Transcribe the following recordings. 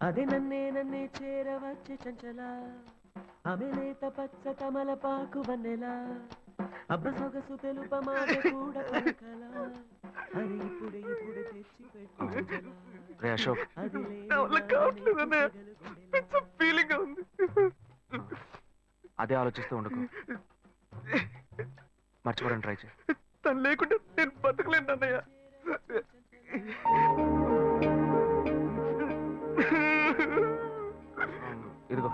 అదే నన్నే నన్నే చేరవచ్చే చంచల ఆమె లేత పచ్చ తమలపాకు వన్నెల అబ్బ సొగసు తెలుప మాట కూడా పలకల అది ఇప్పుడే ఇప్పుడే తెచ్చి పెట్టు అశోక్ అది అదే ఆలోచిస్తూ ఉండకు మర్చిపోవడానికి ట్రై చేయి తను లేకుండా నేను బతకలేను అన్నయ్య ఇదిగో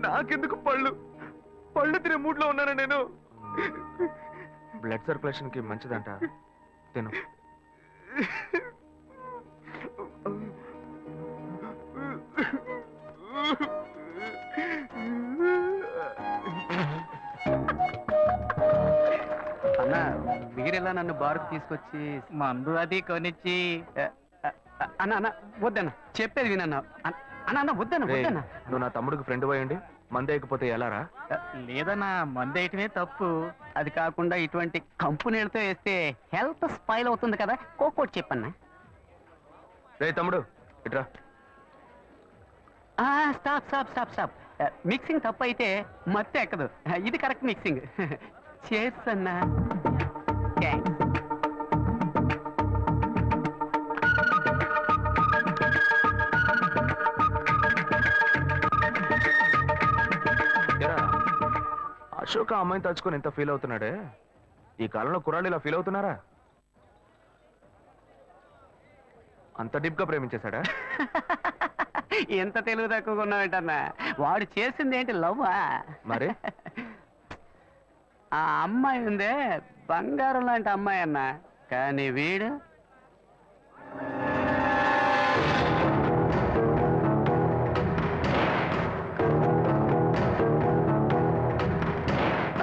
నాకెందుకు పళ్ళు తినే మూడ్లో ఉన్నాను నేను బ్లడ్ సర్క్యులేషన్ కి మంచిదంట తిను అన్న మీరెలా నన్ను బారుకు తీసుకొచ్చి మందు అది కొనిచ్చి అన్న అన్న వద్దన్న చెప్పేది వినన్నా అన్న అన్న వద్దన్న వద్దన్న నువ్వు నా తమ్ముడికి ఫ్రెండ్ పోయండి మందేయకపోతే ఎలారా లేదన్నా మందేయటమే తప్పు అది కాకుండా ఇటువంటి కంపెనీలతో వేస్తే హెల్త్ స్పాయిల్ అవుతుంది కదా కోకోటి చెప్పన్నా రే తమ్ముడు ఇట్రా stop stop stop stop mixing తప్పు అయితే మత్తు ఎక్కదు ఇది కరెక్ట్ మిక్సింగ్ చేస్ అన్నా అశోక్ ఆ అమ్మాయిని తలుచుకొని ఎంత ఫీల్ అవుతున్నాడే ఈ కాలంలో కుర్రాళ్ళు ఇలా ఫీల్ అవుతున్నారా అంత డీప్ గా ప్రేమించేశాడా ఎంత తెలివి తక్కువగా ఉన్నావేంటన్నా వాడు చేసింది ఏంటి లవ్వా మరి ఆ అమ్మాయి ఉందే బంగారం లాంటి అమ్మాయి అన్న కానీ వీడు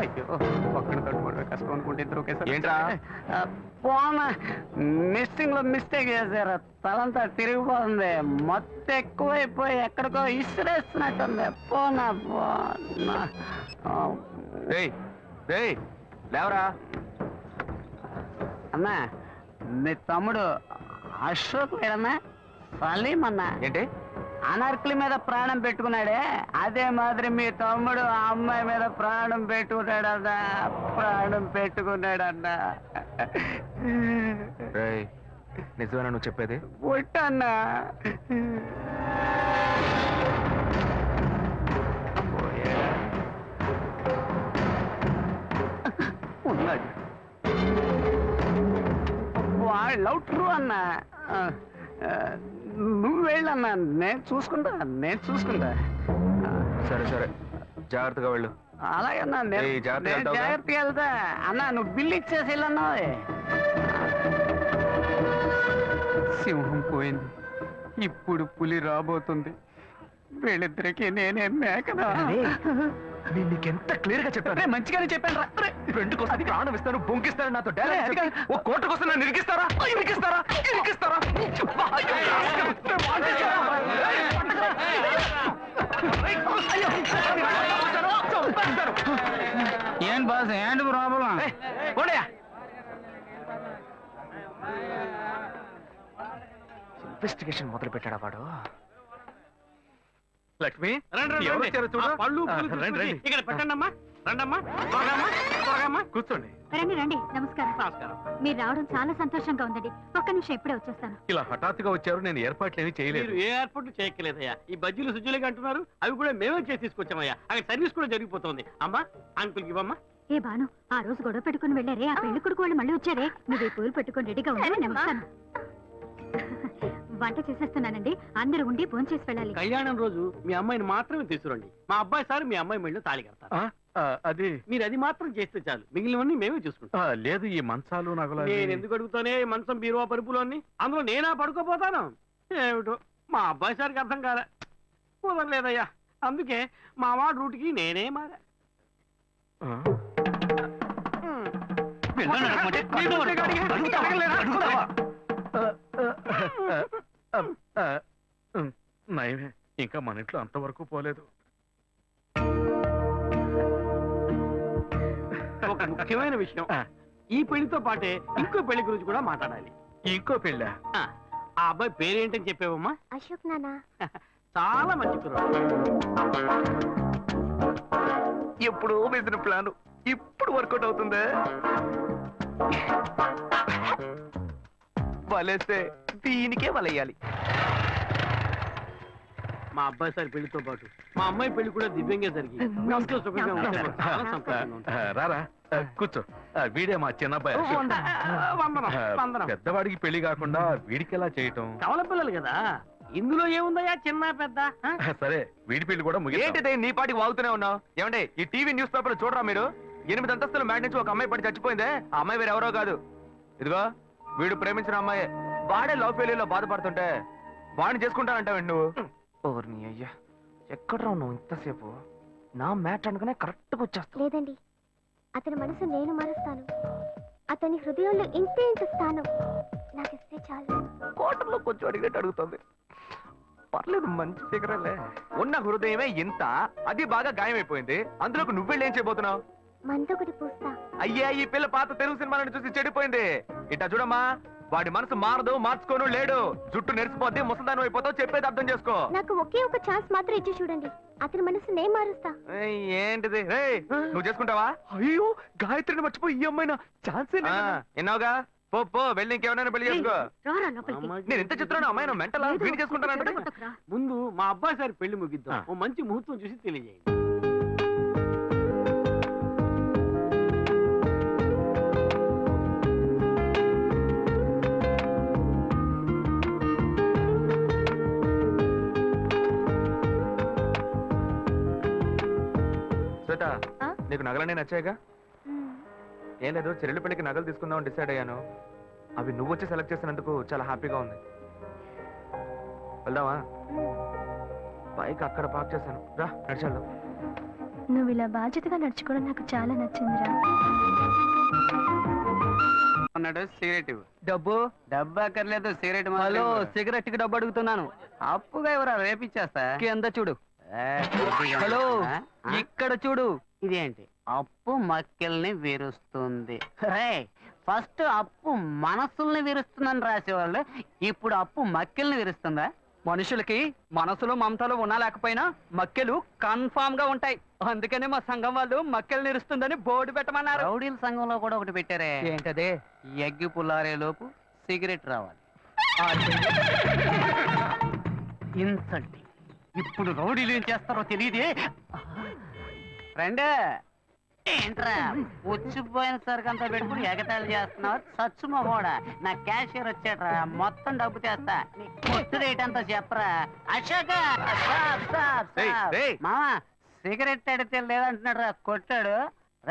అయ్యో ఒక్కడి తోటి కష్టం అనుకుంటే ఇద్దరు ఒకేసారి ఏంట్రా పోనా మిస్సింగ్ లో మిస్టేక్ చేశారు తలంతా తిరిగిపోతుంది మొత్తం ఎక్కువైపోయి ఎక్కడికో ఇసిరేస్తున్నట్టుంది పోనా పోనా లేవరా అన్నా మీ తమ్ముడు అశోక్ లేడన్నా సలీం అన్నా ఏంటి అనార్కలి మీద ప్రాణం పెట్టుకున్నాడే అదే మాదిరి మీ తమ్ముడు ఆ అమ్మాయి మీద ప్రాణం పెట్టుకున్నాడన్నా నిజమేనా నువ్వు చెప్పేది ఒట్టన్నా ఉన్నాడు లవ్ ట్రూ అన్నా నువ్వు వెళ్ళన్నా నేను చూసుకుంటా సరే సరే జాగ్రత్తగా వెళ్ళు అలాగన్నా జాగ్రత్తగా వెళ్తా అన్నా నువ్వు బిల్లు ఇచ్చేసి వెళ్ళన్నా సింహం పోయింది ఇప్పుడు పులి రాబోతుంది వీళ్ళిద్దరికి నేనే మేకనా నీకెంత క్లియర్ గా చెప్పాను మంచిగానే చెప్పాను రా ఫ్రెండ్ కోసం ప్రాణం ఇస్తాను బొంకిస్తాను నాతో ఓ కోట కోసం నన్ను ఇరికిస్తారా ఏం బాస్ ఏంటి ప్రాబ్లం ఇన్వెస్టిగేషన్ మొదలు పెట్టాడా వాడు లక్ష్మి ఇక్కడ పెట్టండమ్మా కూర్చోండి రండి రండి నమస్కారం మీరు రావడం చాలా సంతోషంగా ఉందండి ఒక్క నిమిషం ఇప్పుడే వచ్చేస్తాను ఇలా హఠాత్తుగా వచ్చారు నేను ఏర్పాట్లు ఏమీ చేయలేదు ఏ ఏర్పాట్లు చేయక్కలేదయ్యా ఈ బజ్జీలు సుజ్జులుగా అంటున్నారు అవి కూడా మేమే చేసి తీసుకొచ్చామయ్యా అక్కడ సర్వీస్ కూడా జరిగిపోతుంది అమ్మా అంకుల్కి ఇవ్వమ్మా ఏ బాను ఆ రోజు గొడవ పెట్టుకుని వెళ్ళారే ఆ పెళ్లి కొడుకు వాళ్ళు మళ్ళీ వచ్చారే నువ్వు ఈ పూలు పెట్టుకుని రెడీగా ఉండాలి నేను వస్తాను వంట చేసేస్తున్నానండి అందరూ ఉండి భోంచేసి వెళ్ళాలి కళ్యాణం రోజు మీ అమ్మాయిని మాత్రమే తీసుకురండి మా అబ్బాయి సార్ మీ అమ్మాయి మెళ్ళో తాళి కడతారు అది మీరు అది మాత్రం చేస్తే చాలు మిగిలినవన్నీ మేమే చూసుకుంటాం లేదు ఈ మంచాలు నగలు నేను ఎందుకు అడుగుతానే మంచం బీరువా పరుపులు అన్ని అందులో నేనా పడుకోపోతాను ఏమిటో మా అబ్బాయి సార్కి అర్థం కాలే కుదరలేదయ్యా అందుకే మా వాడు రూట్కి నేనే మారా నయమే ఇంకా మన ఇంట్లో అంతవరకు పోలేదు ఒక ముఖ్యమైన విషయం ఈ పెళ్లితో పాటే ఇంకో పెళ్లి గురించి కూడా మాట్లాడాలి ఇంకో పెళ్ళ ఆ అబ్బాయి పేరేంటని చెప్పావమ్మా? అశోక్ నానా. చాలా మంచి పిల్లలు. ఎప్పుడు వేసిన ప్లాన్ ఇప్పుడు వర్కౌట్ అవుతుందే. వలేస్తే దీనికే వలయ్యాలి. మా అబ్బాయి సార్ పెళ్లితో పాటు మా అమ్మాయి పెళ్లి కూడా దివ్యంగా జరిగి మీ అంతా సుఖంగా ఉంటే మాకు చాలా సంతోషంగా ఉంటుంది. రారా కూర్చో. వీడే మా చిన్నబ్బాయి అశోక్. వందనం వందనం. పెద్దవాడికి పెళ్లి కాకుండా వీడికి ఎలా చేయటం? కవల పిల్లలు కదా, ఇందులో ఏముందయ్యా చిన్న పెద్ద? సరే వీడి పెళ్లి కూడా ముగిస్తాం. ఏంటిదే నీ పాటికి వాగుతూనే ఉన్నావు? ఏమంటే ఈ టీవీ న్యూస్ పేపర్ చూడరా మీరు? 8 అంతస్తుల మ్యాట్ నుంచి ఒక అమ్మాయి పడి చచ్చిపోయిందే. ఆ అమ్మాయి వేరెవరో కాదు, ఇదిగో వీడు ప్రేమించిన అమ్మాయి. వాడే లవ్ ఫెయిల్యూర్ లో బాధపడుతుంటే వాడిని చేసుకుంటానంటావు నువ్వు? ఓర్ని అయ్యా, ఎక్కడ ఉన్నావు ఇంతసేపు? నా మ్యాట్ అనుకునే కరెక్ట్ గా వచ్చేస్తా. లేదండి, అతని మనసు నేను మారుస్తాను. అతని హృదయంలో ఇంతే ఇంత స్థానం నాకు ఇస్తే చాలు. కోటర్లో కొంచెం అడిగినట్టు అడుగుతుంది. పర్లేదు, మంచి ఫిగరలే. ఉన్న హృదయమే ఇంత, అది బాగా గాయమైపోయింది. అందులోకి నువ్వెళ్ళేం చేయబోతున్నావు? మందొకటి పూస్తా. అయ్యా, ఈ పిల్ల పాత తెలుగు సినిమాలను చూసి చెడిపోయింది. ఇట్టా చూడమ్మా, వాడి మనసు మారదు, మార్చుకోను లేడు. జుట్టు నెరిసిపోద్ది, ముసల్దానం అయిపోతావు. చెప్పేది అర్థం చేసుకో. నాకు ఒకే ఒక ఛాన్స్ మాత్రం ఇచ్చి చూడండి, అతని మనసు నేను మారుస్తా. ఏయ్, ఏంటిది? నువ్వు చేసుకుంటావా? అయ్యో, గాయత్రిని మర్చిపోయి ఈ అమ్మాయినా ఛాన్స్ ఎన్నావుగా. పో పో, వెళ్ళి ఇంకెవరైనా పెళ్లి చేసుకో. నేను ఎంత చెప్తున్నాను, అమ్మాయి మెంటల్ వీడి చేసుకుంటానంటే. ముందు మా అబ్బాయి సార్ పెళ్లి ముగిద్దాం. ఓ మంచి ముహూర్తం చూసి తెలియజేయండి. శ్వేత, నీకు నగలన్నీ నచ్చాయిగా? ఏం లేదు, చెల్లెలి పెళ్లికి నగలు తీసుకుందామని డిసైడ్ అయ్యాను. అవి నువ్వు వచ్చి సెలెక్ట్ చేసినందుకు చాలా హ్యాపీగా ఉంది. వెళ్దామా? బైక్ అక్కడ పార్క్ చేశాను, రా నడిచాడు. నువ్వు ఇలా బాధ్యతగా నడుచుకోవడం నాకు చాలా నచ్చిందిరా. అన్నాడు సిగరెట్ డబ్బు. డబ్బు అక్కర్లేదు, సిగరెట్. హలో, సిగరెట్ కి డబ్బు అడుగుతున్నాను. అప్పుగా ఎవరా, రేపిచ్చేస్తా. కింద చూడు. హలో, ఇక్కడ చూడు. ఇదేంటి? అప్పు మక్కెల్ని విరుస్తుంది. ఫస్ట్ అప్పు మనసుల్ని విరుస్తుందని రాసేవాళ్ళు, ఇప్పుడు అప్పు మక్కెల్ని విరుస్తుందా? మనుషులకి మనసులు మమతలు ఉన్నా లేకపోయినా మక్కెలు కన్ఫామ్ గా ఉంటాయి. అందుకనే మా సంఘం వాళ్ళు మక్కెలు నిరుస్తుందని బోర్డు పెట్టమన్నారు. రౌడీల సంఘంలో కూడా ఒకటి పెట్టారే. ఏంటదే? ఎగ్గి పుల్లారే లోపు సిగరెట్ రావాలి. ఇన్సల్టింగ్. ఇప్పుడు రౌడీలు ఏం చేస్తారో తెలియదే. ఫ్రెండ్, ఏంట్రా వచ్చిపోయిన సరికంతా పెట్టుకుని ఎగతాళి చేస్తున్నావు? సచ్చుమో కూడా నా క్యాషియర్ వచ్చాడ్రా, మొత్తం డబ్బు చేస్తా. నీ కొట్టు రేట్ అంతా చెప్పరా. అశోక, మామ సిగరెట్ అడితే లేదంటున్నాడు రా, కొట్టాడు.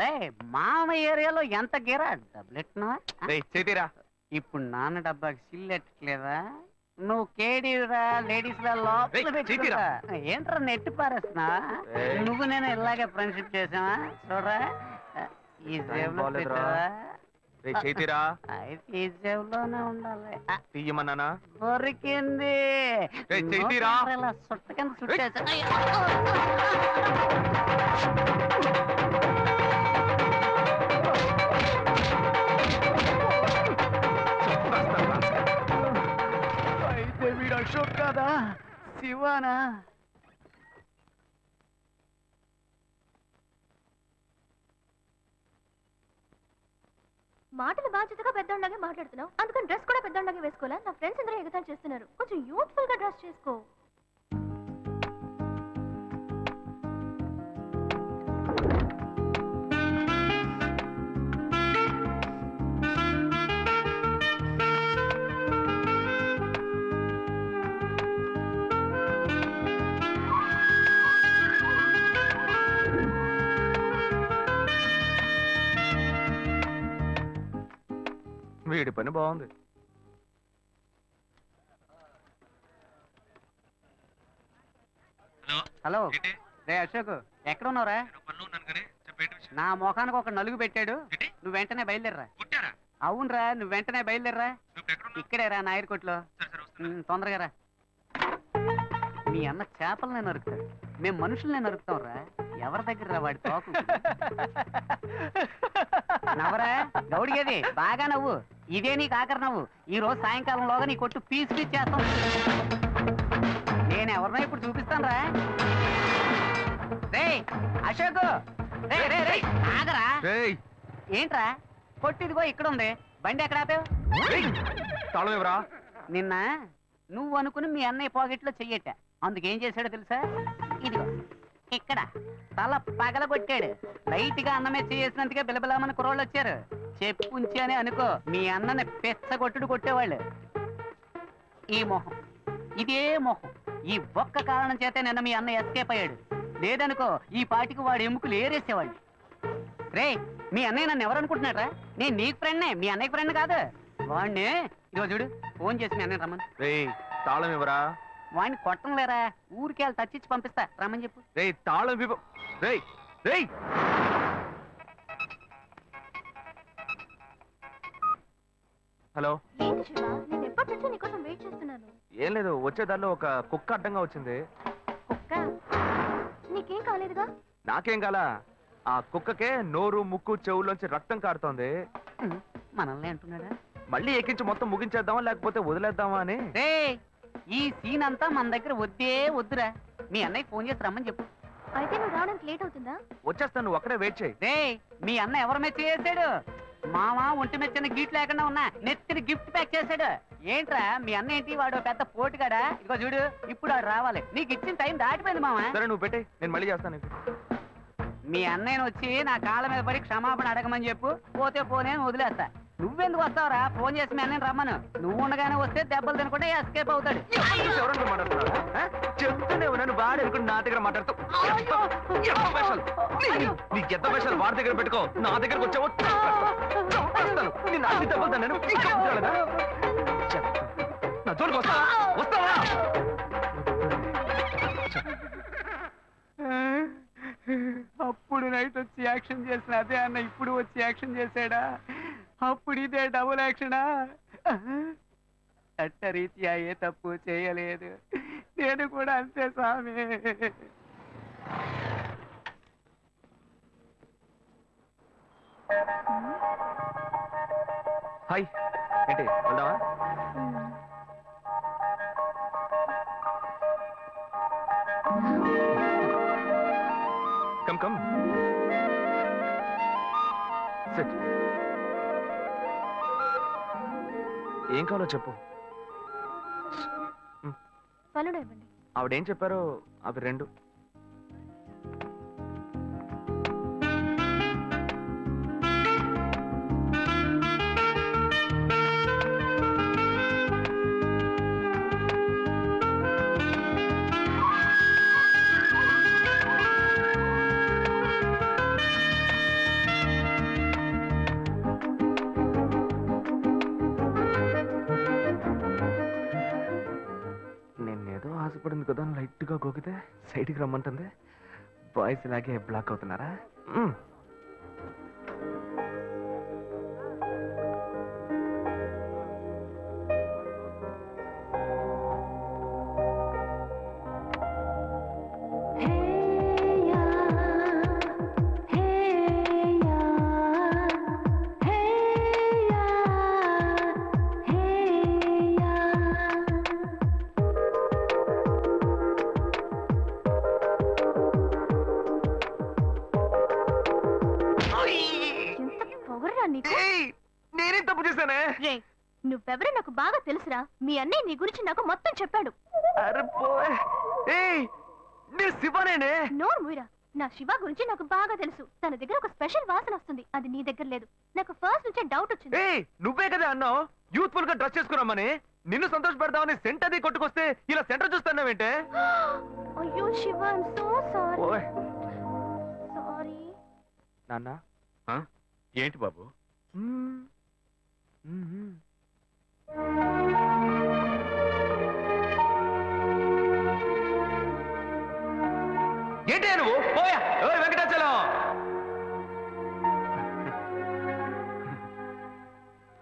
రే మామ ఏరియాలో ఎంత గిరా డబ్బులెట్టినా? ఇప్పుడు నాన్న డబ్బాకి సిల్లెట్టలేదా? నువ్వు కేడీరా, లేడీస్ ఏంట్రా నెట్టి పారేస్తున్నా? నువ్వు నేను ఇలాగే ఫ్రెండ్షిప్ చేసావా? చూడరా, ఈ జేబులో పెట్టావా? అయితే ఈ జేబులోనే ఉండాలి. తీయమన్నానా? దొరికింది. ఇలా సుట్ట కింద సుట్టేసా. వీడు అశోక్ కాదా, శివానా? మాటలు బాధ్యతగా పెద్దోళ్ళగా మాట్లాడుతున్నావు, అందుకని డ్రెస్ కూడా పెద్దోళ్ళగా వేసుకోవాలా? నా ఫ్రెండ్స్ అందరూ ఎగతాలు చేస్తున్నారు, కొంచెం యూత్ఫుల్ గా డ్రెస్ చేసుకో. వీడి పని బాగుంది. హలో, రే అశోక్, ఎక్కడ ఉన్నావురా? నా ముఖానికి ఒక నలుగు పెట్టాడు, నువ్వు వెంటనే బయలుదేరరా. అవునరా, నువ్వు వెంటనే బయలుదేరరా. ఇక్కడేరా నాయర్ కొట్లో. తొందరగా రా. మీ అన్న చేపలనే నరుకుతాడు, మేము మనుషులనే నరుకుతాం రా. ఎవరి దగ్గర వాడి తోకు నవ్వరా గౌడిగది బాగా నవ్వు. ఇదే నీకు ఆఖరి నవ్వు. ఈ రోజు సాయంకాలంలోగా నీ కొట్టు పీస్ పీస్ చేస్తాం. నేను ఎవరినో ఇప్పుడు చూపిస్తాను రా. రే అశోక్, రే రే రే ఆగరా. రేయ్ ఏంట్రా కొట్టు ఇదిగో ఇక్కడ ఉంది. బండి ఎక్కడ ఆపావు? తాళం ఇవ్వరా. నిన్న నువ్వు అనుకుని మీ అన్నయ్య పాకెట్లో చెయ్యట. అందుకేం చేశాడో తెలుసా? ఇదిగో ఇక్కడ తల పగలగొట్టాడు. లైట్ గా అన్నమే చేసినందుకే బిలబిలామని కుర్రోళ్ళు వచ్చారు. చెప్పుంచి అని అనుకో, మీ అన్నని పెచ్చగొట్టుడు కొట్టేవాళ్ళు. ఈ మొహం, ఇదే మొహం, ఈ ఒక్క కారణం చేతే నిన్న మీ అన్న ఎస్కేప్ అయ్యాడు. లేదనుకో ఈ పాటికి వాడు ఎముకలు ఏరేసేవాళ్ళు. రే మీ అన్నయ్య నన్ను ఎవరు అనుకుంటున్నారా? నేను నీకు ఫ్రెండ్నే, మీ అన్నయ్య ఫ్రెండ్ కాదు. వాడిని ఇదిగో చూడు, ఫోన్ చేసి మీ అన్నయ్య రమ్మని. రేయ్ తాళం ఇవ్వరా. వాడిని కొట్టం లేరా, ఊరికి వెళ్ళి తచ్చిచ్చి పంపిస్తా, రమ్మని చెప్పు. రేయ్ తాళం ఇవ్వ. రేయ్ రేయ్ హలో. ఏంటి శివ, నేను ఎప్పటి నుంచో నీకోసం వెయిట్ చేస్తున్నాను. ఏం లేదు, వచ్చే దారిలో ఒక కుక్క అడ్డంగా వచ్చింది. కుక్క? నీకేం కాలేదుగా? నాకేం కాలా, ఆ కుక్కకే నోరు ముక్కు చెవుల్లోంచి రక్తం కారుతోంది. మనల్ని అంటున్నాడా? మళ్ళీ ఎక్కించి మొత్తం ముగించేద్దామా లేకపోతే వదిలేద్దామా అని. రే ఈ సీన్ అంతా మన దగ్గర వద్దే వద్దురా. మీ అన్నయ్య ఫోన్ చేసి రమ్మని చెప్పు. అయితే నువ్వు రావడానికి లేట్ అవుతుందా? వచ్చేస్తాను, నువ్వు అక్కడే వెయిట్ చేయి. రే మీ అన్న ఎవరి మెచ్చి చేసాడు? మామ ఒంటి మీద చిన్న గిఫ్ట్ లేకుండా ఉన్నా నెత్తిని గిఫ్ట్ ప్యాక్ చేశాడు. ఏంట్రా మీ అన్న ఏంటి వాడు పెద్ద పోటుగాడా? ఇదిగో చూడు, ఇప్పుడు వాడు రావాలి. నీకు ఇచ్చిన టైం దాటిపోయింది మామ. సరే నువ్వు పెట్టే, నేను మళ్ళీ చేస్తాను నీకు. మీ అన్నయ్యను వచ్చి నా కాళ్ళ మీద పడి క్షమాపణ అడగమని చెప్పు. పోతే పోనే వదిలేస్తా. నువ్వెందుకు వస్తావురా? ఫోన్ చేసి మీ అన్నయ్యను రమ్మను. నువ్వు ఉండగానే వస్తే దెబ్బలు తినకుండా ఎస్కేప్ అవుతాడు. ఎవరన్నా మాట్లాడుతున్నాడు? చెప్తూనే ఉన్నాను, వాడు అనుకుని నా దగ్గర మాట్లాడుతూ నీకు ఎంత వేషాలు వాడి దగ్గర పెట్టుకో, నా దగ్గరకు వచ్చావో చంపేస్తాను. నిన్ను అన్ని దెబ్బలు తిన్నాను, ఇంకా ఉంటాడా? నా జోలికి వస్తావా? వస్తావా? అప్పుడు నైట్ వచ్చి యాక్షన్ చేసిన అదే అన్న ఇప్పుడు వచ్చి యాక్షన్ చేశాడా? అప్పుడు ఇదే డబుల్ యాక్షనా? చట్టరీత్యా ఏ తప్పు చేయలేదు. నేను కూడా అంతే స్వామి. హాయ్, ఏంటి వెళ్దామా? Come come SIT. ఏం కావాలో చెప్పు. పనులు ఇవ్వండి. ఆవిడేం చెప్పారో అవి రెండు. నేనేదో ఆశపడింది కదా, లైట్ గా గోకితే సైడ్కి రమ్మంటుంది. బాయ్స్ ఇలాగే బ్లాక్ అవుతున్నారా? నేనేం తప్పు చేశానే? నువ్వెవరో నాకు బాగా తెలుసురా. మీ అన్నయ్య నీ గురించి నాకు మొత్తం చెప్పాడు. అరే పోయ్. ఏయ్ నేను శివనేనే. నోరు మూయరా. నా శివ గురించి నాకు బాగా తెలుసు. తన దగ్గర ఒక స్పెషల్ వాసన వస్తుంది, అది నీ దగ్గర లేదు. నాకు ఫస్ట్ నుంచే డౌట్ వచ్చింది. ఏయ్ నువ్వే కదా అన్నావు యూత్ఫుల్ గా డ్రెస్ చేసుకున్నామని. నిన్ను సంతోష పెడదామని సెంట్ అది కొట్టుకొస్తే ఇలా సెంటర్ చూస్తున్నావేంటే? అయ్యో Shiva, I am so sorry. ఓయ్ సారీ నాన్న. ఏంటి బాబు? ఏంటి నువ్వు? పోయా. ఓయ్ వెంకటాచలం.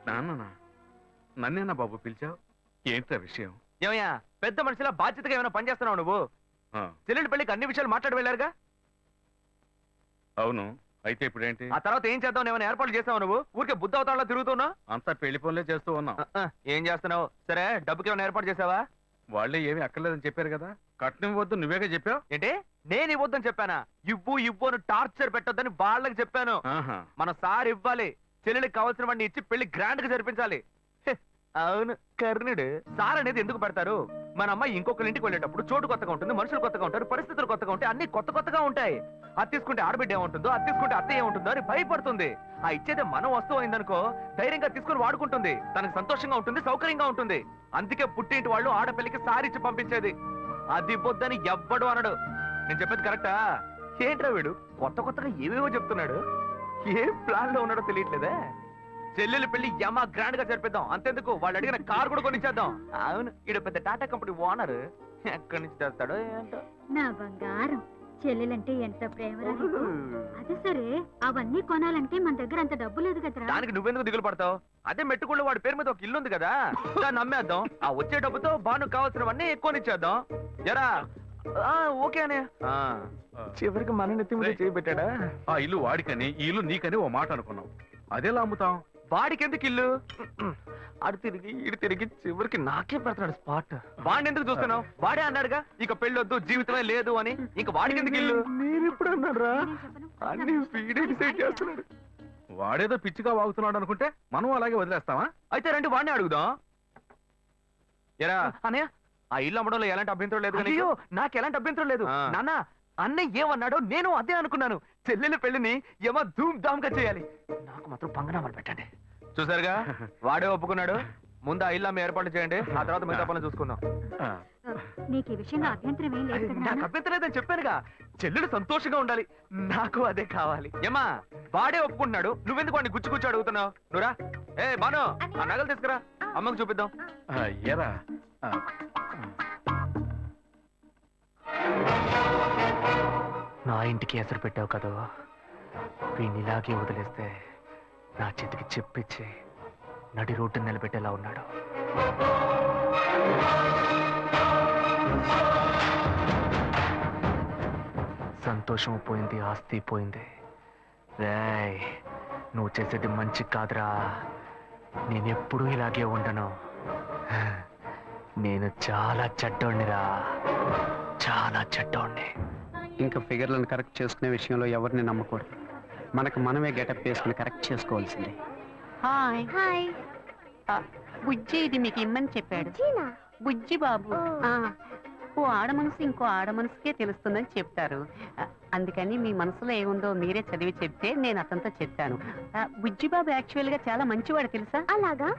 నాన్న నన్నేనా బాబు పిలిచావు? ఏంటా విషయం? ఏమయ్యా పెద్ద మనిషిలా బాధ్యతగా ఏమైనా పనిచేస్తున్నావు నువ్వు? చెల్లెలి పెళ్లికి అన్ని విషయాలు మాట్లాడి వెళ్ళారుగా. అవును, అయితే ఇప్పుడేంటి? ఆ తర్వాత ఏం చేద్దాం? ఏమైనా ఏర్పాట్లు చేస్తావు నువ్వు? ఊరికే బుద్ధ అవతారంలో తిరుగుతున్నావు. అంతా పెళ్లి పనులే చేస్తూ ఉన్నాం. ఏం చేస్తున్నావు? సరే, డబ్బుకి ఏమైనా ఏర్పాటు చేసావా? వాళ్ళే ఏమీ అక్కర్లేదని చెప్పారు కదా. కట్నం వద్దు నువ్వేగా చెప్పావు. ఏంటి, నేను ఇవ్వద్దని చెప్పానా? ఇవ్వు ఇవ్వు అని టార్చర్ పెట్టొద్దని వాళ్ళకి చెప్పాను. ఆహా. మన సార్ ఇవ్వాలి. చెల్లెలికి కావాల్సిన వాడిని ఇచ్చి పెళ్లి గ్రాండ్ గా జరిపించాలి. హె, అవును, కర్ణుడు. సార్ అనేది ఎందుకు పెడతారు? మన అమ్మాయి ఇంకొకరి ఇంటికి వెళ్ళేటప్పుడు చోటు కొత్తగా ఉంటుంది, మనుషులు కొత్తగా ఉంటారు, పరిస్థితులు కొత్తగా ఉంటాయి, అన్ని కొత్త కొత్తగా ఉంటాయి. అది తీసుకుంటే ఆడబిడ్డ ఏముంటుందో, అది తీసుకుంటే అత్త ఏముంటుందో అని భయపడుతుంది. ఆ ఇచ్చేదే మనం వస్తువు అయిందనుకో, ధైర్యంగా తీసుకుని వాడుకుంటుంది. తనకు సంతోషంగా ఉంటుంది, సౌకర్యంగా ఉంటుంది. అందుకే పుట్టింటి వాళ్ళు ఆడపిల్లకి సారిచ్చి పంపించేది. అది ఇవ్వొద్దని ఎవ్వడు అనడు. నేను చెప్పేది కరెక్టా? ఏంట్రా వీడు కొత్త కొత్తగా ఏవేవో చెప్తున్నాడు? ఏ ప్లాన్ లో ఉన్నాడో తెలియట్లేదే. చెల్లెలు పెళ్లి యమా గ్రాండ్ గా జరిపిద్దాం. అంతెందుకు, వాళ్ళు అడిగిన కార్ కూడా కొనిచ్చేద్దాం. అవును, ఈడ పెద్ద టాటా కంపెనీ ఓనర్. ఎక్కడి నుంచి తెస్తాడో ఏంటో. నా బంగారం, చెల్లెలంటే ఎంత ప్రేమ. అదే సరే, అవన్నీ కొనాలంటే మన దగ్గర అంత డబ్బు లేదు కదరా. దానికి నువ్వెందుకు దిగులు పడతావు? అదే మెట్టుకుళ్ళు వాడి పేరు మీద ఒక ఇల్లు ఉంది కదా, దాన్ని అమ్మేద్దాం. ఆ వచ్చే డబ్బుతో బాను కావాల్సినవన్నీ ఎక్కువనిచ్చేద్దాం. ఎరా ఓకే అనే. చివరికి మన నెత్తి మీద చేయబెట్టాడా? ఆ ఇల్లు వాడికని, ఈ ఇల్లు నీకని ఓ మాట అనుకున్నాం. అదేలా అమ్ముతాం? వాడికి ఎందుకు ఇల్లు? అడు తిరిగి ఇడు తిరిగి చివరికి నాకే పెడతాడు స్పాట్. వాడిని ఎందుకు చూస్తున్నావు? వాడే అన్నాడుగా ఇక పెళ్ళొద్దు, జీవితమే లేదు అని. ఇంక వాడికి ఎందుకు ఇల్లు? నేను ఇప్పుడు అన్నారా? అన్ని వీడే డిసైడ్ చేస్తున్నాడు. వాడేదో పిచ్చిగా వాగుతున్నాడు అనుకుంటే మనం అలాగే వదిలేస్తావా? అయితే రండి వాడిని అడుగుదాం. ఎరా అన్నయ్య, ఆ ఇల్లు అమ్మడంలో ఎలాంటి అభ్యంతరం లేదు. అయ్యో, నాకు ఎలాంటి అభ్యంతరం లేదు నాన్న. అన్నయ్య ఏమన్నాడో నేను అదే అనుకున్నాను. చెల్లెల పెళ్లిని ఏమో ధూమ్ ధామ్ గా చేయాలి. నాకు మాత్రం పంగనామాలు పెట్టండి. చూసారుగా, వాడే ఒప్పుకున్నాడు. ముందు ఆ ఇల్లు అమ్మ ఏర్పాటు చేయండి, ఆ తర్వాత మిగతా పనులు చూసుకుందాం. నీకు ఈ విషయంలో అభ్యంతరం ఏం లేదు కదా? నాకు అభ్యంతరం లేదని చెప్పానుగా. చెల్లెలు సంతోషంగా ఉండాలి, నాకు అదే కావాలి. ఏమా, వాడే ఒప్పుకుంటున్నాడు, నువ్వెందుకు వాడిని గుచ్చి గుచ్చి అడుగుతున్నావు? నువ్వురా. ఏ బాను, ఆ నగలు తీసుకురా, అమ్మకు చూపిద్దాం. ఎరా నా ఇంటికి ఎసరు పెట్టావు కదా, వీడిని ఇలాగే వదిలేస్తే నా చేతికి చెప్పిచ్చి నడి రోడ్డు నిలబెట్టేలా ఉన్నాడు. సంతోషం పోయింది, ఆస్తి పోయింది. రేయ్, నువ్వు చేసేది మంచి కాదురా. నేనెప్పుడూ ఇలాగే ఉండను. నేను చాలా చెడ్డోణ్ణిరా, చాలా చెడ్డోణ్ణి. ఇంకా ఫిగర్లను కరెక్ట్ చేసుకునే విషయంలో ఎవరిని నమ్మకూడదు. మనకు మనమే గెటప్ వేసుకుని కరెక్ట్ చేసుకోవాల్సిందే. Hi hi. బుజ్జి ఇది మీకు ఇమ్మని చెప్పాడు. జీనా? బుజ్జి బాబు. ఓ. ఓ ఆడ మనసు ఇంకో ఆడ మనసుకే తెలుస్తుందని చెప్తారు. అందుకని మీ మనసులో ఏముందో మీరే చదివి చెప్తే నేను అతనితో చెప్పాను. బుజ్జి బాబు యాక్చువల్ గా చాలా మంచివాడు తెలుసా? అలాగా?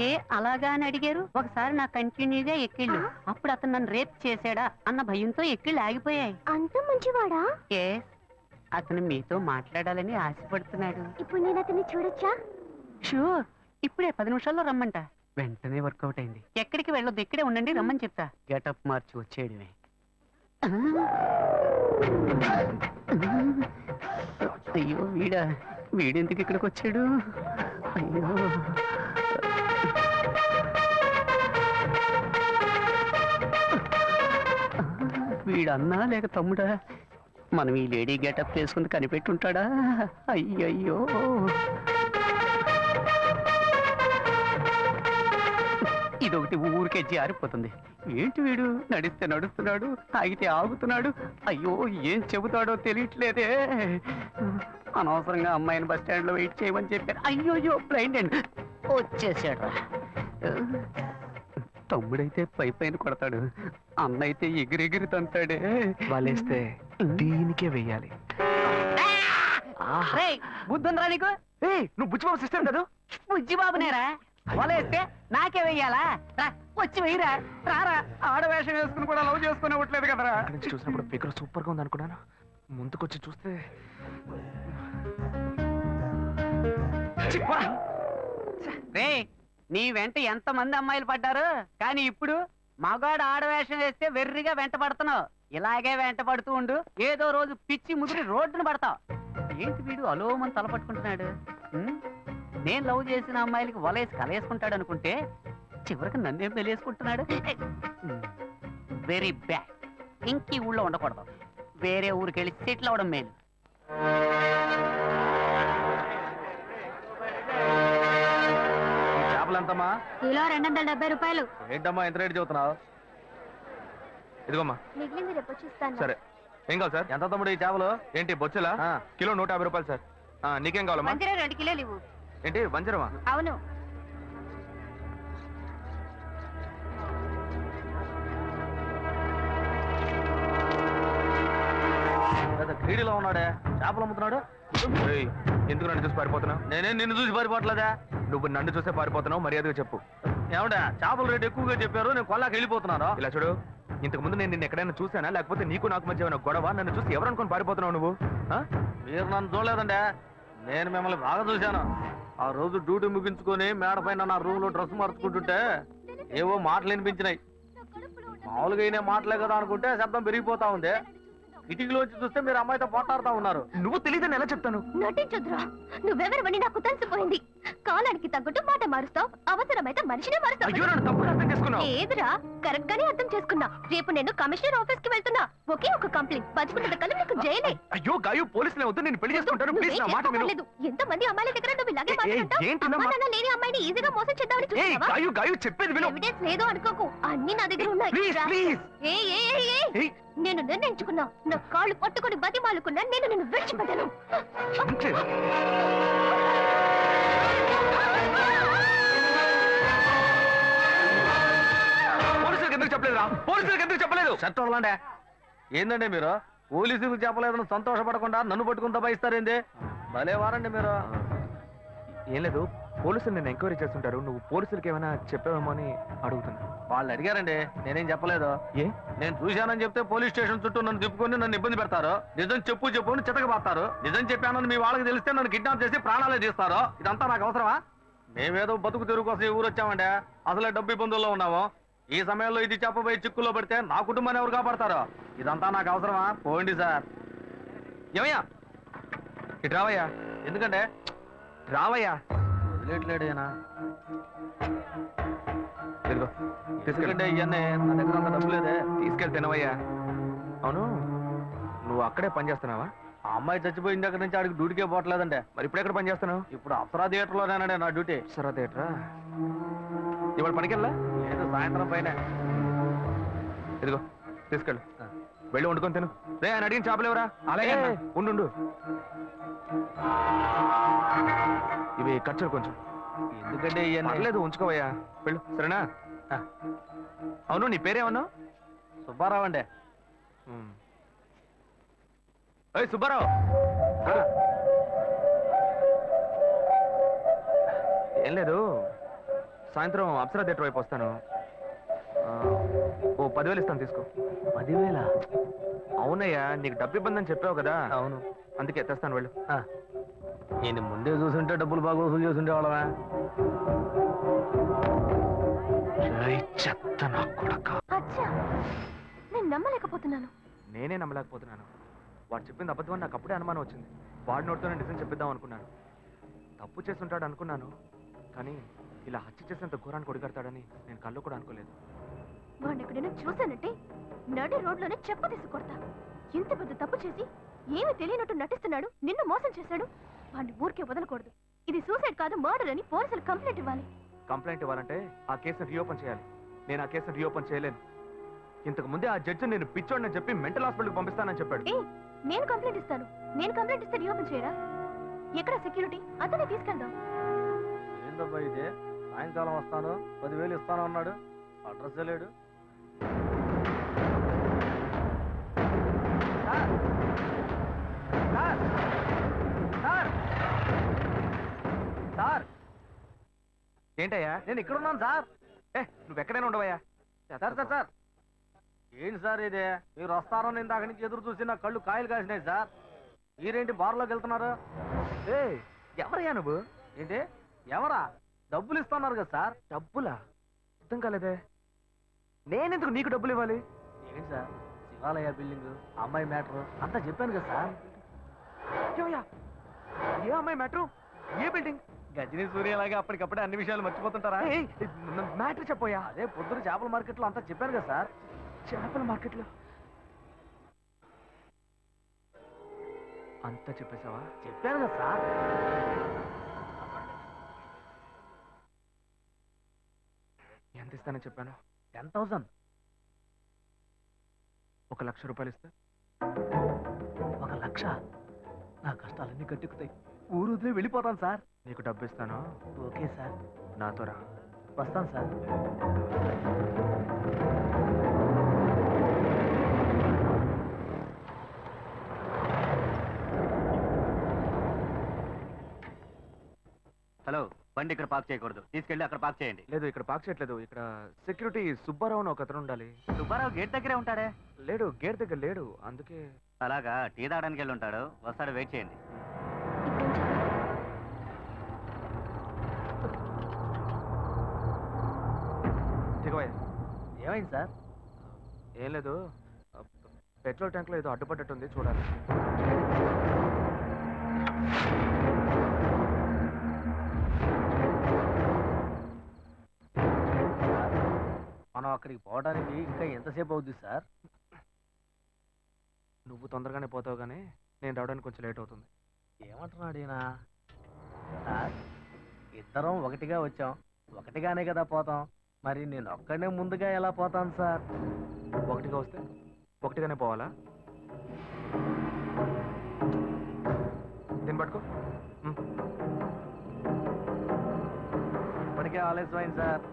ఏ అలాగా అని అడిగారు. ఒకసారి నా కంటిన్యూగా ఎక్కిళ్ళు, అప్పుడు అతను నన్ను రేప్ చేశాడా అన్న భయంతో ఎక్కిళ్ళు ఆగిపోయాయి. అంత మంచివాడా? ఏ అతను మీతో మాట్లాడాలని ఆశపడుతున్నాడు. ఇప్పుడు నేను అతన్ని చూడొచ్చా? షూర్, ఇప్పుడే 10 నిమిషాల్లో రమ్మంట. వెంటనే వర్కౌట్ అయింది. ఎక్కడికి వెళ్ళొద్దు, ఇక్కడే ఉండండి, రమ్మని చెప్తా. గెటప్ మార్చి వచ్చేయడమే. అయ్యో వీడెందుకు ఇక్కడికి వచ్చాడు? అయ్యో వీడన్నా లేక తమ్ముడా? మనం ఈ లేడీ గెటప్ వేసుకుని కనిపెట్టుంటాడా? అయ్యయ్యో, ఇదొకటి ఊరికే జారిపోతుంది. ఏంటి వీడు నడిస్తే నడుస్తున్నాడు, ఆగితే ఆగుతున్నాడు. అయ్యో, ఏం చెబుతాడో తెలియట్లేదే. అనవసరంగా అమ్మాయిని బస్ స్టాండ్ లో వెయిట్ చేయమని చెప్పారు. అయ్యోయ్యో, బ్లైండ్ అండ్ వచ్చేసాడు. తమ్ముడైతే పైన కొడతాడు, అన్న అయితే ఎగిరెగిరి తంతాడే. వాళ్ళేస్తే దీనికే వెయ్యాలి. బుద్ధుందిరా నీకు? నువ్వు బుచ్చిబాబు సిస్టర్ కదా? బుజ్జి బాబునేరా వలేస్తే నాకే వెయ్యాలా? వచ్చి వెయ్యరా, రారా. ఆడవేషం వేసుకుని కూడా లవ్ చేసుకుని ఇవ్వట్లేదు కదరా. అక్కడి నుంచి చూసినప్పుడు ఫిగర్ సూపర్ గా ఉంది అనుకున్నాను. ముందుకొచ్చి చూస్తే రే, నీ వెంట ఎంత మంది అమ్మాయిలు పడ్డారు, కానీ ఇప్పుడు మగాడు ఆడవేషం వేస్తే వెర్రిగా వెంట పడుతున్నావు. ఇలాగే వెంట పడుతూ ఉండు, ఏదో రోజు పిచ్చి ముదిరి రోడ్డును పడతావు. ఏంటి వీడు అలోమని తలపట్టుకుంటున్నాడు? నేను లవ్ చేసిన అమ్మాయిలకి వలేసి కలేసుకుంటాడు అనుకుంటే చివరికి నన్నేం తెలియసుకుంటున్నాడు. Very bad. ఇంకీ ఊళ్ళో ఉండకూడదు, వేరే ఊరికి వెళ్ళి సెటిల్ అవడం మేలు. ఎంతమ్మా? కిలో 270 రూపాయలు. ఏంటమ్మా ఎంత రేటు చెబుతున్నావు? ఇదిగోమ్మా. మిగిలింది రేపు వచ్చి ఇస్తాను. సరే, ఏం కావాలి సార్? ఎంత తమ్ముడు ఈ చేపలు? ఏంటి బొచ్చులా? కిలో 150 రూపాయలు సార్. నీకేం కావాలమ్మా? 2 కిలోలు ఇవ్వు. ఏంటి వంజరమా? అవును. క్రీడలో ఉన్నాడే చేపలు అమ్ముతున్నాడు. ఏయ్, ఎందుకు నన్ను చూసి పారిపోతున్నావు? నేనేం నిన్ను చూసి పారిపోవట్లేదా? నువ్వు నన్ను చూసే పారిపోతున్నావు, మర్యాదగా చెప్పు. ఏమంటే చేపల రేటు ఎక్కువగా చెప్పారు, నేను కొల్లాకి వెళ్ళిపోతున్నాను. ఇలా చూడు, ఇంతకు ముందు నేను నిన్ను ఎక్కడైనా చూసానా, లేకపోతే నీకు నాకు మధ్య ఏమైనా గొడవ? నన్ను చూసి ఎవరు అనుకుని పారిపోతున్నావు నువ్వు? మీరు నన్ను చూడలేదండి, నేను మిమ్మల్ని బాగా చూశాను. ఆ రోజు డ్యూటీ ముగించుకొని మేడ పైన నా రూమ్ లో డ్రెస్ మార్చుకుంటుంటే ఏవో మాటలు వినిపించినాయి. మామూలుగా అయినా మాటలే కదా అనుకుంటే శబ్దం పెరిగిపోతా ఉంది. కిటికీలోంచి చూస్తే మీరు అమ్మాయితో పోట్లాడుతా ఉన్నారు. నువ్వు తెలియదని ఎలా చెప్తాను? నటించొద్దురా, నువ్వెవరివని నాకు తెలిసిపోయింది. కాలానికి తగ్గట్టు మాట మారుస్తావు, అవసరమైతే మనిషినే అయ్యో, మారుస్తావు. నన్ను తప్పుగా అర్థం చేసుకున్నావు. ఏదిరా, కరెక్ట్ గానే అర్థం చేసుకున్నా. రేపు నేను కమిషనర్ ఆఫీస్ కి వెళ్తున్నా. ఒకే ఒక కంప్లైంట్, 10 కల్లా నీకు జైలే. అయ్యో గాయు, పోలీసులే వద్దు, నేను పెళ్లి చేసుకుంటాను. ప్లీజ్ నా మాట విను. ఎంత మంది అమ్మాయిల దగ్గర నువ్వు ఇలాగే మాట్లాడతావు? ఏంటి నా అమ్మా, మాట? నాన్న లేని అమ్మాయిని ఈజీగా మోసం చేద్దామని ఏయ్ చూస్తావా? గాయు, గాయు చెప్పేది విను. ఎవిడెన్స్ లేదు అనుకోకు, అన్ని నా దగ్గర ఉన్నాయి. Please, please. ఏయ్, ఏయ్, ఏయ్, ఏయ్. ఏయ్. నేను నిర్ణయించుకున్నా, నా కాళ్ళు పట్టుకొని బతిమాలుకున్నా, నేను నిన్ను విడిచిపెట్టను. అంతే. పోలీసులకు ఎందుకు చెప్పలేదురా? పోలీసులకు ఎందుకు చెప్పలేదు? షర్ట్ వదలండి. ఏందండి మీరు పోలీసులకు చెప్పలేదని సంతోషపడకుండా నన్ను పట్టుకుని దబాయిస్తారేంది? భలే వారండి మీరు. ఏం లేదు, పోలీసులు నేను ఎంక్వైరీ చేస్తుంటారు. నువ్వు పోలీసులకి ఏమైనా చెప్పావేమో అని అడుగుతున్నా. వాళ్ళు అడిగారండి, నేనేం చెప్పలేదు. ఏ? నేను చూశానని చెప్తే పోలీస్ స్టేషన్ చుట్టూ నన్ను తిప్పుకొని నన్ను ఇబ్బంది పెడతారు. నిజం చెప్పు చెప్పు అని చితకబాస్తారు. నిజం చెప్పానని మీ వాళ్ళకి తెలిస్తే నన్ను కిడ్నాప్ చేసి ప్రాణాలే తీస్తారు. ఇదంతా నాకు అవసరమా? మేమేదో బతుకు తెరుగు కోసం ఈ ఊరు వచ్చామండి. అసలే డబ్బు ఇబ్బందుల్లో ఉన్నాము. ఈ సమయంలో ఇది చెప్పబోయి చిక్కుల్లో పడితే నా కుటుంబాన్ని ఎవరు కాపాడతారో? ఇదంతా నాకు అవసరమా? పోండి సార్. ఏమయ్యా, ఇటు రావయ్యా. ఎందుకంటే రావయ్యా. వదిలేట్లేడు ఈయన. ఇదిగో ఎందుకంటే తీసుకెళ్ళి ఇవన్నీ నా దగ్గర అంత డబ్బు లేదే. తీసుకెళ్ళి తినవయ్యా. అవును, నువ్వు అక్కడే పని చేస్తున్నావా? ఆ అమ్మాయి చచ్చిపోయిన దగ్గర నుంచి ఆడికి డ్యూటీకే పోవట్లేదండి. మరి ఇప్పుడు ఎక్కడ పని చేస్తున్నావు? ఇప్పుడు అప్సరా థియేటర్లోనేనండి నా డ్యూటీ. సరే థియేటరా. ఇవాళ పనికెళ్ళా? లేదు, సాయంత్రం పైన. ఇదిగో తీసుకెళ్ళు, వెళ్ళి వండుకొని తిను. రే, ఆయన అడిగిన చేపలేవరా? అలాగే అన్న. ఉండు. ఇవి ఖర్చులు కొంచెం. ఎందుకంటే ఇవన్నీ పర్లేదు, ఉంచుకోవయ్యా. వెళ్ళు, సరేనా? అవును, నీ పేరేమన్నావు? సుబ్బారావు అండి. ఏయ్ సుబ్బారావు, రా. ఏం లేదు, సాయంత్రం అప్సరా థియేటర్ వైపు వస్తాను. ఓ 10,000 ఇస్తాను, తీసుకో. 10,000? అవునయ్యా, నీకు డబ్బు ఇబ్బంది అని చెప్పావు కదా. అవును. అందుకే తెస్తాను, వెళ్ళు. నేను ముందే చూసుంటే డబ్బులు బాగా వసూలు చేస్తుండే వాళ్ళమే. చెత్త నా కొడక. అచ్చా, నేను నమ్మలేకపోతున్నాను. నేనే నమ్మలేకపోతున్నాను. వాడు చెప్పింది అబద్ధం అని నాకు అప్పుడే అనుమానం వచ్చింది. వాడి నోటితోనే నిజం చెప్పిద్దాం అనుకున్నాను. తప్పు చేస్తుంటాడు అనుకున్నాను, కానీ ఇలా హత్య చేసేంత ఘోరాన్ని కొడిగడతాడని నేను కళ్ళు కూడా అనుకోలేదు. వాడిని ఎక్కడైనా చూశానంటే నడి రోడ్లోనే చెప్ప తీసి కొడతా. ఇంత పెద్ద తప్పు చేసి ఏమీ తెలియనట్టు నటిస్తున్నాడు, నిన్ను మోసం చేశాడు. వాడిని ఊరికే వదలకూడదు. ఇది సూసైడ్ కాదు, మర్డర్ అని పోలీసులు కంప్లైంట్ ఇవ్వాలి. కంప్లైంట్ ఇవ్వాలంటే ఆ కేసును రీఓపెన్ చేయాలి. నేను ఆ కేసును రీఓపెన్ చేయలేను. ఇంతకు ముందే ఆ జడ్జి నేను పిచ్చోడని చెప్పి మెంటల్ హాస్పిటల్కి పంపిస్తానని చెప్పాడు. నేను కంప్లైంట్ ఇస్తాను. నేను కంప్లైంట్ ఇస్తే రీఓపెన్ చేయరా? ఎక్కడ సెక్యూరిటీ? అతనే తీసుకెళ్దాం. ఏందబ్బా ఇది? సాయంకాలం వస్తాను, 10,000 ఇస్తాను అన్నాడు. అడ్రస్ లేడు. సార్, ఏంటయ్యా? నేను ఇక్కడ ఉన్నాను సార్. నువ్వు ఎక్కడైనా ఉండవయ్యా. సార్ ఏంటి సార్ ఇది? మీరు వస్తారని ఇందాక నుంచి ఎదురు చూసి నా కళ్ళు కాయలు కాసినాయి సార్. మీరేంటి బార్లోకి వెళ్తున్నారు? ఎవరయ్యా నువ్వు? ఏంటి ఎవరా? డబ్బులు ఇస్తున్నారు కదా సార్. డబ్బులా? అర్థం కాలేదే. నేనెందుకు నీకు డబ్బులు ఇవ్వాలి? ఏంటి సార్, శివాలయ బిల్డింగ్, అమ్మాయి మ్యాటర్ అంతా చెప్పాను కదా సార్. ఏమయ్యా? ఏ అమ్మాయి మ్యాటర్? ఏ బిల్డింగ్? గజనీ సూర్యలాగా అప్పటికప్పుడే అన్ని విషయాలు మర్చిపోతుంటారా? మ్యాటర్ చెప్పోయా. అదే పొద్దున చేపల మార్కెట్లో అంతా చెప్పాను కదా సార్. చేపల మార్కెట్లో అంతా చెప్పేశావా? చెప్పాను కదా సార్. ఇస్తానని చెప్పాను? 10,000. 1,00,000 రూపాయలు ఇస్తే 1,00,000. నా కష్టాలన్నీ గట్టెక్కుతాయి. ఊరు వదిలే వెళ్ళిపోతాను సార్. నీకు డబ్బు ఇస్తాను, ఓకే సార్, నాతో రా. వస్తాను సార్. హలో, బండి ఇక్కడ పార్క్ చేయకూడదు, తీసుకెళ్ళి అక్కడ పార్క్ చేయండి. లేదు, ఇక్కడ పార్క్ చేయట్లేదు. ఇక్కడ సెక్యూరిటీ సుబ్బారావు అని ఒక అతను ఉండాలి. సుబ్బారావు గేట్ దగ్గరే ఉంటాడే. లేడు, గేట్ దగ్గర లేడు. అందుకే అలాగా, టీ తాగడానికి వెళ్ళి ఉంటాడు, వస్తాడు, వెయిట్ చేయండి. దిగవయ్యా. ఏమైంది సార్? ఏం లేదు, పెట్రోల్ ట్యాంక్ లో ఏదో అడ్డుపడ్డట్టుంది, చూడాలి. మనం అక్కడికి పోవడానికి ఇంకా ఎంతసేపు అవుద్ది సార్? నువ్వు తొందరగానే పోతావు, కానీ నేను రావడానికి కొంచెం లేట్ అవుతుంది. ఏమంటున్నాడు ఈయన? సార్, ఇద్దరం ఒకటిగా వచ్చాం, ఒకటిగానే కదా పోతాం. మరి నేను ఒక్కడే ముందుగా ఎలా పోతాను సార్? ఒకటిగా వస్తే ఒకటిగానే పోవాలా? దీన్ని పట్టుకో. ఇప్పటికే ఆలస్యమైంది సార్.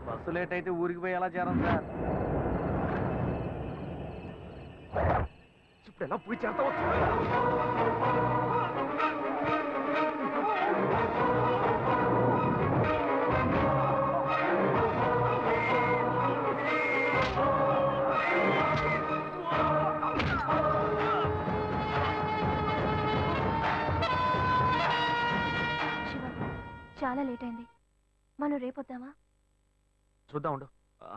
బస్సు లేట్ అయితే ఊరికి పోయి ఎలా చేరం సార్? ఇప్పుడు ఎలా పోయి చేస్తావు? శివ, చాలా లేట్ అయింది, మనం రేపొద్దామా? చూద్దాం, ఉండు.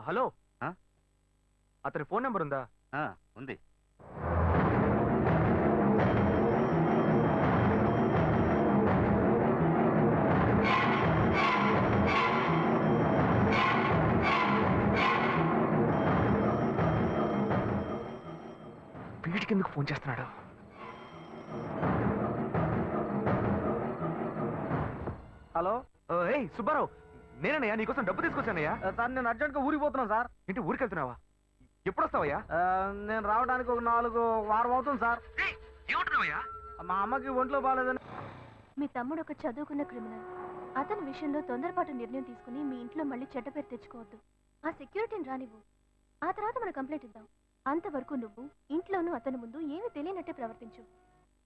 హలో, ఆ? అతని ఫోన్ నెంబర్ ఉందా? ఉంది. వీడికి ఎందుకు ఫోన్ చేస్తున్నాడు? హలో ఏయ్ సుబ్బారావు, నేనయ్యా, నీకోసం డబ్బు తీసుకొచ్చానయ్యా. సార్, నేను అర్జెంట్గా ఊరికి పోతున్నాను సార్. ఇంటి ఊరికి వెళ్తున్నావా? ఎప్పుడు వస్తావయ్యా? నేను రావడానికి ఒక 4 వారం అవుతుంది సార్. ఏమంటున్నావయ్యా? మా అమ్మకి ఒంట్లో బాగాలేదని. మీ తమ్ముడు ఒక చదువుకున్న క్రిమినల్. అతని విషయంలో తొందరపాటు నిర్ణయం తీసుకుని మీ ఇంట్లో మళ్ళీ చెడ్డ పేరు తెచ్చుకోవద్దు. ఆ సెక్యూరిటీని రానివ్వు, ఆ తర్వాత మనం కంప్లైంట్ ఇద్దాం. అంతవరకు నువ్వు ఇంట్లోనూ అతని ముందు ఏమీ తెలియనట్టే ప్రవర్తించు.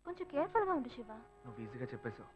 కొంచెం కేర్ఫుల్గా ఉండు శివ. నువ్వు ఈజీగా చెప్పేశావు.